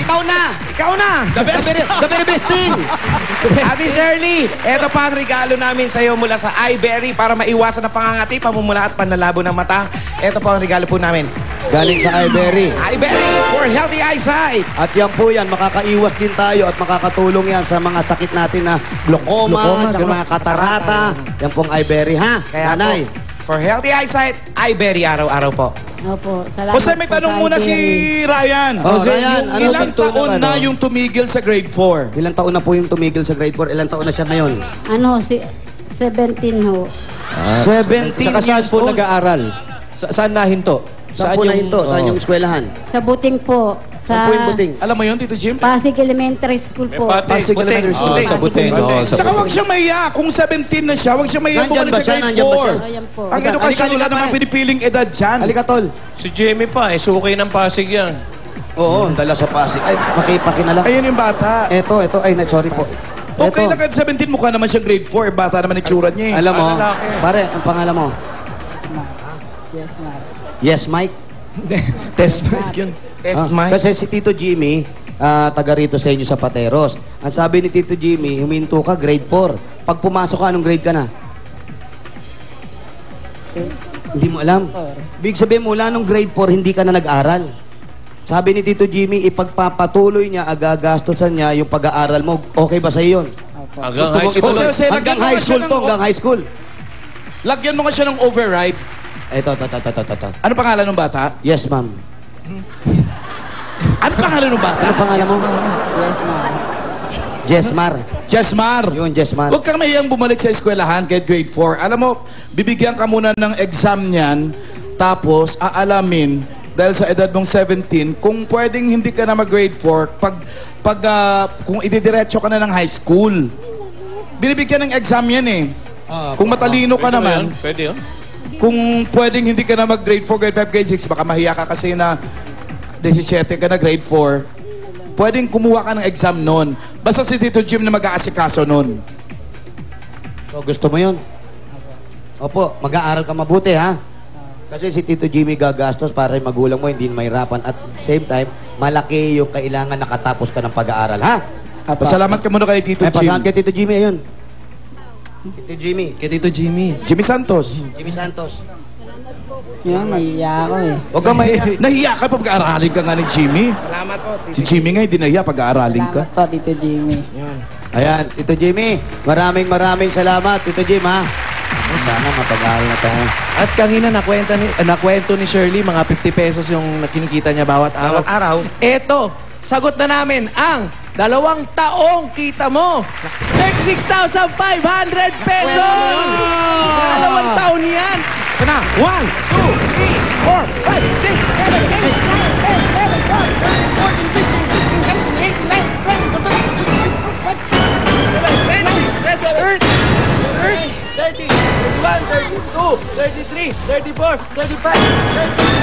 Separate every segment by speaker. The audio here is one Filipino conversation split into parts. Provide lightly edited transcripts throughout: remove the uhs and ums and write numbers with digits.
Speaker 1: ikaw na!
Speaker 2: Ikaw na!
Speaker 1: The very best thing!
Speaker 2: Ate Shirley, eto pa ang regalo namin sa iyo mula sa iBerry para maiwasan ang pangangati, pamumula at panlalabo ng mata. Eto pa ang regalo po namin.
Speaker 1: Galing sa iBerry.
Speaker 2: iBerry for healthy eyesight.
Speaker 1: At yan po yan, makakaiwas din tayo at makakatulong yan sa mga sakit natin na glaucoma, at mga katarata. Yan pong iBerry, ha?
Speaker 2: Kaya
Speaker 1: Nanay.
Speaker 2: po, for healthy eyesight, iBerry araw-araw po.
Speaker 3: Opo, salamat
Speaker 4: Jose, may
Speaker 3: po
Speaker 4: tanong
Speaker 3: sa
Speaker 4: muna si
Speaker 3: iBerry.
Speaker 4: Ryan.
Speaker 1: Oh, Ryan, ano
Speaker 4: Ilang taon na yung tumigil sa grade 4?
Speaker 1: Ilang taon na po yung tumigil sa grade 4? Ilang taon na siya ngayon?
Speaker 3: Ano, 17 ho.
Speaker 1: 17
Speaker 5: Saka saan
Speaker 1: years
Speaker 5: po
Speaker 1: old.
Speaker 5: nag-aaral? Saan nahinto?
Speaker 1: Saan po na hinto? Saan yung eskwelahan?
Speaker 3: Sa Buting po.
Speaker 1: Saan po yung
Speaker 3: Sa
Speaker 1: buting?
Speaker 4: Alam mo yun, Tito Jim?
Speaker 3: Pasig Elementary School po.
Speaker 4: Pasig Elementary School.
Speaker 3: Pasig
Speaker 6: sa Buting.
Speaker 3: Elementary School.
Speaker 4: Tsaka huwag siyang mahiya. Kung 17 na siya, huwag siyang mahiya
Speaker 1: Nandyan
Speaker 4: bumalik
Speaker 1: ba
Speaker 4: sa
Speaker 1: siya?
Speaker 4: grade
Speaker 1: Nandyan ba siya?
Speaker 4: 4.
Speaker 3: Ayan po.
Speaker 4: Ang edukasyon
Speaker 1: Halika,
Speaker 4: wala
Speaker 1: halika,
Speaker 4: namang
Speaker 1: pare.
Speaker 4: pinipiling edad dyan.
Speaker 1: Halika, tol.
Speaker 6: Si Jimmy pa, suki ng Pasig yan.
Speaker 1: Oo, dala sa Pasig. Ay, makipaki na lang.
Speaker 4: Ayun yung bata.
Speaker 1: Eto, ay, sorry po.
Speaker 4: Okay
Speaker 1: Eto.
Speaker 4: lang kahit 17 mukha naman siyang grade 4. Bata naman itsura niya eh.
Speaker 1: Alam mo, pare, ang pangalan mo?
Speaker 3: Yes, ma'am.
Speaker 1: Yes, Mike.
Speaker 5: Test mic yun.
Speaker 2: Test mic.
Speaker 1: Kasi si Tito Jimmy, taga rito sa inyo sa Pateros. Ang sabi ni Tito Jimmy, huminto ka, grade 4. Pag pumasok ka, anong grade ka na? Hindi mo alam. Big sabihin mo, mula nung grade 4, hindi ka na nag-aral. Sabi ni Tito Jimmy, ipagpapatuloy niya, agagastosan niya yung pag-aaral mo. Okay ba sa iyo yun?
Speaker 6: Hanggang
Speaker 1: Gusto
Speaker 6: high
Speaker 1: mong
Speaker 6: school.
Speaker 1: ituloy?
Speaker 4: Jose,
Speaker 1: Hanggang
Speaker 4: lagyan mo
Speaker 1: high
Speaker 4: nga
Speaker 1: school
Speaker 4: siya
Speaker 1: to,
Speaker 4: ng-
Speaker 1: hanggang high school.
Speaker 4: Lagyan mo nga siya ng override.
Speaker 1: Ito.
Speaker 4: Ano pangalan ng bata?
Speaker 1: Yes, ma'am.
Speaker 4: Ano pangalan ng bata?
Speaker 1: Ano pangalan mo?
Speaker 3: Yes, ma'am.
Speaker 1: Jesmar.
Speaker 4: Jesmar.
Speaker 1: Yun, Jesmar.
Speaker 4: Huwag kang mahiyang bumalik sa eskwelahan kahit grade 4. Alam mo, bibigyan ka muna ng exam niyan, tapos aalamin, dahil sa edad mong 17, kung pwedeng hindi ka na mag-grade 4, kung ididiretso ka na ng high school. Binibigyan ng exam yan eh. Kung matalino ka naman,
Speaker 6: Pwede yun.
Speaker 4: kung pwedeng hindi ka na mag-grade 4, grade 5, grade 6, baka mahiya ka kasi na 17 ka na grade 4, pwedeng kumuha ka ng exam nun. Basta si Tito Jim na mag-aasikaso nun.
Speaker 1: So, gusto mo yun? Opo, mag-aaral ka mabuti, ha? Kasi si Tito Jimmy gagastos para yung magulang mo hindi mahirapan. At same time, malaki yung kailangan nakatapos ka ng pag-aaral, ha?
Speaker 4: Pasalamat ka muna kay Tito
Speaker 1: Ay,
Speaker 4: Jim.
Speaker 1: pasahan kay Tito Jimmy, ayun. Tito Jimmy.
Speaker 5: Kay Tito Jimmy.
Speaker 4: Jimmy Santos.
Speaker 1: Jimmy Santos.
Speaker 3: Yan, naiya ako eh.
Speaker 1: Huwag kang mahiya.
Speaker 4: Nahiya ka pa pag-aaralin ka nga ni Jimmy.
Speaker 2: Salamat po.
Speaker 4: Si Jimmy nga hindi nahiya pag-aaralin ka.
Speaker 3: Salamat po, Tito Jimmy.
Speaker 1: Ayan, Tito Jimmy. Maraming salamat, Tito Jim, ha? Sana mapag-aaral na tayo.
Speaker 5: At kanina nakwento ni Shirley, mga 50 pesos yung kinikita niya bawat araw.
Speaker 2: Bawat araw.
Speaker 5: Eto, sagot na namin ang 2 taong kita mo. 36,500 pesos! 2 taon yan!
Speaker 2: Ito na. 1, 2, 3, 4, 5,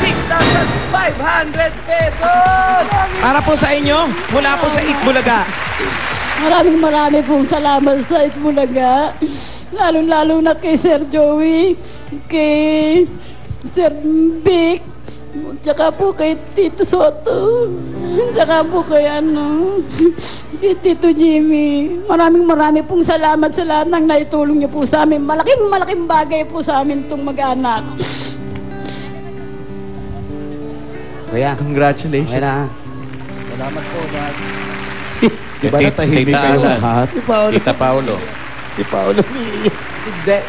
Speaker 5: 6,500 pesos!
Speaker 2: Para po sa inyo, mula po sa Itbulaga.
Speaker 3: Marami pong salamat sa Itbulaga. Lalo na kay Sir Joey, kay Sir Vic, tsaka po kay Tito Soto, tsaka po kay kay Tito Jimmy. Marami pong salamat sa lahat ng naitulong niyo po sa amin. Malaking bagay po sa amin itong mag-anak.
Speaker 1: Kuya,
Speaker 5: Congratulations.
Speaker 1: okay na, ha? Salamat po, Dad.
Speaker 4: Diba natahimik
Speaker 6: Tita
Speaker 4: kayo
Speaker 6: Alan.
Speaker 4: lahat?
Speaker 6: Tita Paolo.
Speaker 1: Si Paolo, umiiyak.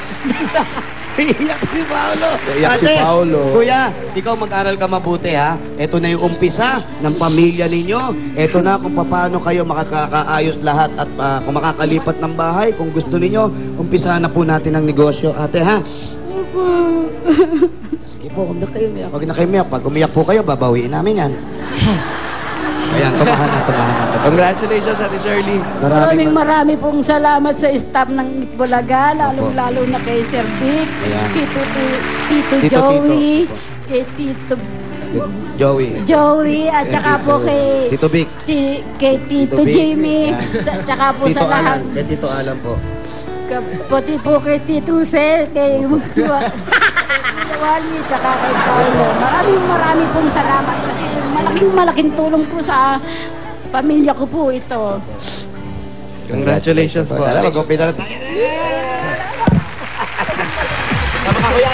Speaker 1: Iiyak si Paolo.
Speaker 4: Iiyak si
Speaker 1: Ate,
Speaker 4: Paolo.
Speaker 1: Kuya, ikaw mag-aral ka mabuti, ha? Ito na yung umpisa ng pamilya ninyo. Ito na kung paano kayo makakaayos lahat at kung makakalipat ng bahay. Kung gusto ninyo, umpisa na po natin ang negosyo. Ate, ha? Sige po, huwag na kayo umiyak. Huwag na kayo umiyak. Pag umiyak po kayo, babawiin namin yan. Ayan, tumahan na.
Speaker 5: Congratulations, Ate Shirley.
Speaker 3: Marami pong salamat sa staff ng Itbulaga, lalo na kay Sir Vic,
Speaker 1: Ayan.
Speaker 3: Tito Joey, kay Tito
Speaker 1: Joey.
Speaker 3: at saka po kay
Speaker 1: Tito Vic.
Speaker 3: kay Tito
Speaker 1: Vic.
Speaker 3: Jimmy,
Speaker 1: Ayan.
Speaker 3: tsaka po
Speaker 1: Tito
Speaker 3: sa lahat.
Speaker 1: Alan. Kay Tito Alan po.
Speaker 3: Pati po kay Tito Sel, kay Wally, tsaka kay Paolo. Marami pong salamat kasi malaking tulong po sa pamilya ko po ito.
Speaker 5: Congratulations po.
Speaker 1: Tara, mag-umpisa na tayo. Tama ka, kuya.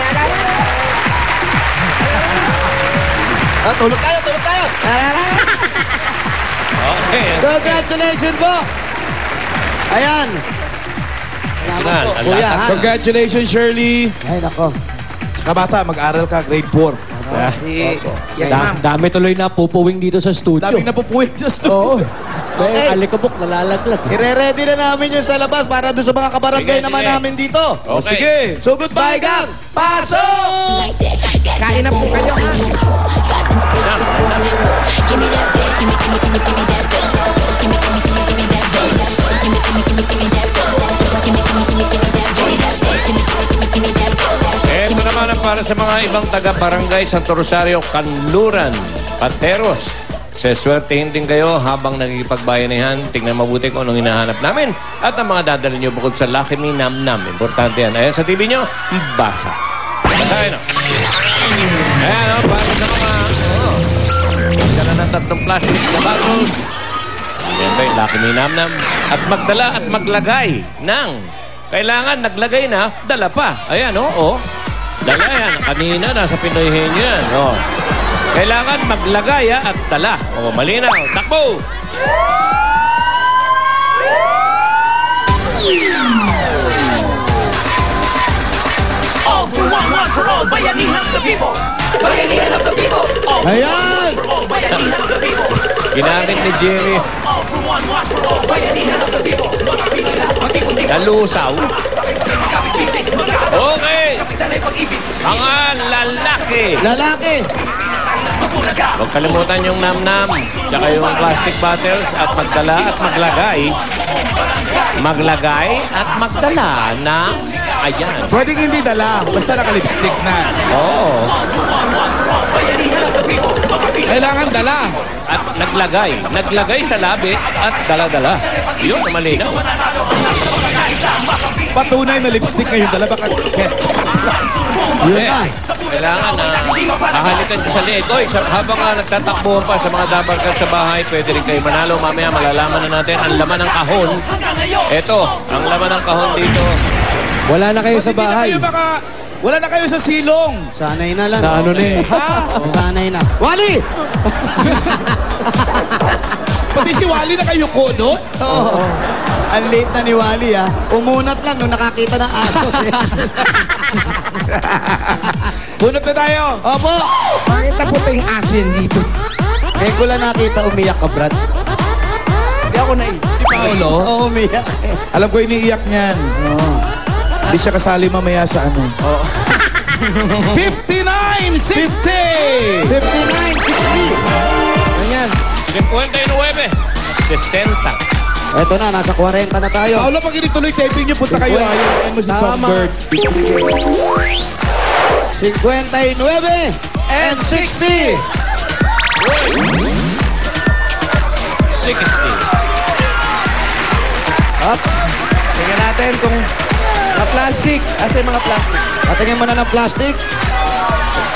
Speaker 1: Tulog tayo, tulog tayo.
Speaker 6: Okay.
Speaker 1: Congratulations po. Ayan. Salamat po, kuya. Ha?
Speaker 4: Congratulations, Shirley.
Speaker 1: Ay, nako.
Speaker 4: Kabata, mag-aral ka, grade 4.
Speaker 2: Yes, ma'am.
Speaker 7: Dami tuloy na pupuwing dito sa studio.
Speaker 4: Daming napupuwing sa studio.
Speaker 7: Oo.
Speaker 1: Okay.
Speaker 7: Okay. Alikabok, nalalaglag.
Speaker 1: Ire-ready na namin yun sa labas para doon sa mga kabarangay
Speaker 6: Sige,
Speaker 1: naman
Speaker 6: sige.
Speaker 1: namin dito.
Speaker 4: O, sige.
Speaker 1: So, goodbye, gang. Pasok!
Speaker 2: Kain na po kayo, ha?
Speaker 6: Ito naman ang para sa mga ibang taga-barangay Santo Rosario, Kanluran, Pateros. Seswertehin din kayo habang nagkikipagbayanihan. Tingnan mabuti kung anong hinahanap namin at ang mga dadali nyo bukod sa Lucky Me Nam Nam. Importante yan. Ayan sa TV nyo, basa. Basahin, no? Ayan, no? Para sa mga... Tingnan na ng 3 plastic na bottles. Ayan ba yung Lucky Me Nam Nam? At magdala at maglagay ng... Kailangan naglagay na, dala pa. Ayan, no? Oh. Dala yan. Kanina, nasa Pinoyhin yan. Oh. Kailangan maglagay at dala. O, malinaw. Takbo!
Speaker 8: All for one for all. Bayanihan of the people. Bayanihan of the people. All
Speaker 1: Ayan!
Speaker 8: for all. Bayanihan of the people.
Speaker 6: Ginamit ni Jimmy.
Speaker 8: All for one for all. Bayanihan of the people. Mga Pinoy, matipuntik.
Speaker 6: Nalusaw.
Speaker 8: Kapit-isip,
Speaker 6: Okay!
Speaker 8: kapitan ay pag-ibig.
Speaker 6: Mga lalaki.
Speaker 1: Lalaki!
Speaker 8: Mapulaga.
Speaker 6: Huwag kalimutan yung nam-nam. Tsaka yung plastic bottles at magdala at maglagay. Maglagay at magdala ng... Ayan.
Speaker 4: Pwedeng hindi dala, basta naka-lipstick na.
Speaker 6: Oo.
Speaker 4: Kailangan dala.
Speaker 6: At naglagay. Naglagay sa labi at dala-dala. Yun, malinaw.
Speaker 4: Patunay na lipstick ngayon dala, baka ketchup.
Speaker 1: Yun na.
Speaker 6: Kailangan na hahalikan ko sa leeg. Oy, habang nagtatakbuhan pa sa mga dabarkan sa bahay, pwede rin kayo manalo. Mamaya malalaman na natin ang laman ng kahon. Ito, ang laman ng kahon dito.
Speaker 7: Wala na kayo sa
Speaker 4: Hindi na
Speaker 7: bahay.
Speaker 4: kayo wala na kayo sa silong.
Speaker 1: Sanay na lang.
Speaker 7: Sa ano na eh.
Speaker 4: Ha?
Speaker 1: Sanay na. Wally!
Speaker 4: Pati si Wally na kayo ko doon?
Speaker 1: Oo. Ang late na ni Wally, ha. Umunat lang nung nakakita ng aso.
Speaker 4: Bunot na tayo.
Speaker 1: Opo!
Speaker 2: Bakit napunta yung aso yan dito?
Speaker 1: Eh, ko lang nakita umiyak ka, Brad.
Speaker 2: Hindi ako naiyak.
Speaker 4: Si Paolo.
Speaker 1: Oo, umiyak.
Speaker 4: Alam ko iniiyak niyan. Hindi siya kasali mamaya sa ano. 59-60!
Speaker 1: 59, 60.
Speaker 2: Ayan.
Speaker 6: 59, 60.
Speaker 1: Eto na, nasa 40 na tayo.
Speaker 4: Paolo, pag inituloy taping niyo, punta kayo. Ayaw mo si Songbird.
Speaker 1: 59 and 60.
Speaker 6: 60.
Speaker 1: Up.
Speaker 5: Tingnan natin kung plastic. Asa yung mga plastic?
Speaker 1: Patingin mo na ng plastic.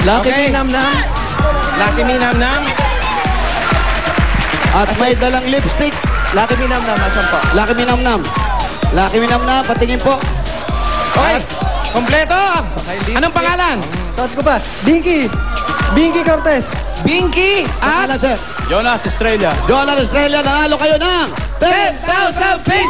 Speaker 5: Lucky
Speaker 2: Okay.
Speaker 5: Me Nam Nam.
Speaker 2: Lucky Me Nam Nam.
Speaker 1: At may dalang lipstick.
Speaker 5: Lucky Me Nam Nam. Asan po?
Speaker 1: Lucky Me Nam Nam. Lucky Me Nam Nam. Patingin po.
Speaker 2: Oy, kompleto.
Speaker 5: lipstick.
Speaker 2: Anong pangalan?
Speaker 5: Sabi ko ba? Binky. Binky Cortez.
Speaker 2: Binky
Speaker 1: At
Speaker 2: at
Speaker 1: sir.
Speaker 6: Jonas Estrella.
Speaker 1: Joel Estrella, nanalo kayo ng 10,000 pesos!